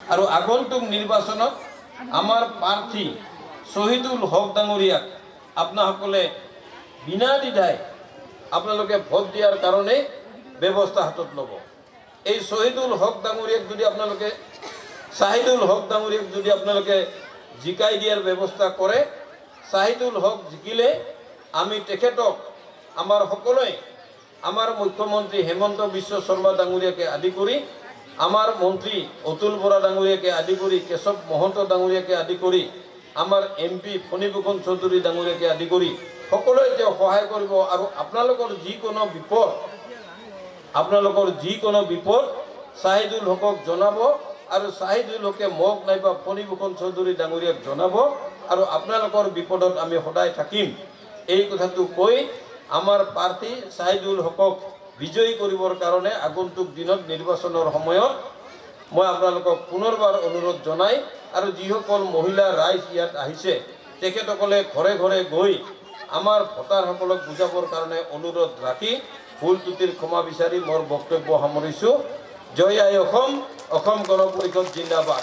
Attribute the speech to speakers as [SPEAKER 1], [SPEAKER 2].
[SPEAKER 1] আৰু আগন্তুক নিৰ্বাচনত আমাৰ প্ৰাৰ্থী শহীদুল হক ডাঙৰীয়াক আপোনাসকলে বিনা দ্বিধাই আপোনালোকে ভোট দিয়াৰ কাৰণে ব্যৱস্থা হাতত ল'ব। এই শহীদুল হক ডাঙৰীয়াক যদি আপোনালোকে শাহিদুল হক ডাঙৰীয়াক যদি আপোনালোকে জিকাই দিয়াৰ ব্যৱস্থা কৰে, শাহিদুল হক জিকিলে আমি তেখেতক আমাৰ সকলোৱে আমাৰ মুখ্যমন্ত্ৰী হেমন্ত বিশ্ব শৰ্মা ডাঙৰীয়াকে আদি কৰি আমাৰ মন্ত্ৰী অতুল বৰা ডাঙৰীয়াকে আদি কৰি কেশৱ মহন্ত ডাঙৰীয়াকে আদি কৰি আমাৰ MP ফণীভূষণ চৌধুৰী ডাঙৰীয়াকে আদি কৰি সকলোৱে তেওঁ সহায় কৰিব। আৰু আপোনালোকৰ যিকোনো বিপদ শাহিদুল হকক জনাব আৰু শাহিদুল হকে মোক নাইবা ফণীভূষণ চৌধুৰী ডাঙৰীয়াক জনাব আৰু আপোনালোকৰ বিপদত আমি সদায় থাকিম। এই কথাটো কৈ আমাৰ প্ৰাৰ্থী শাহিদুল হকক বিজয়ী কৰিবৰ কাৰণে আগন্তুক দিনত নিৰ্বাচনৰ সময়ত মই আপোনালোকক পুনৰবাৰ অনুৰোধ জনাই আৰু যিসকল মহিলা ৰাইজ ইয়াত আহিছে তেখেতসকলে ঘৰে ঘৰে গৈ আমাৰ ভোটাৰসকলক বুজাবৰ কাৰণে অনুৰোধ ৰাখি ভুল ত্ৰুটিৰ ক্ষমা বিচাৰি মোৰ বক্তব্য সামৰিছোঁ। জয় আই অসম, অসম গণ পৰিষদ জিন্দাবাদ।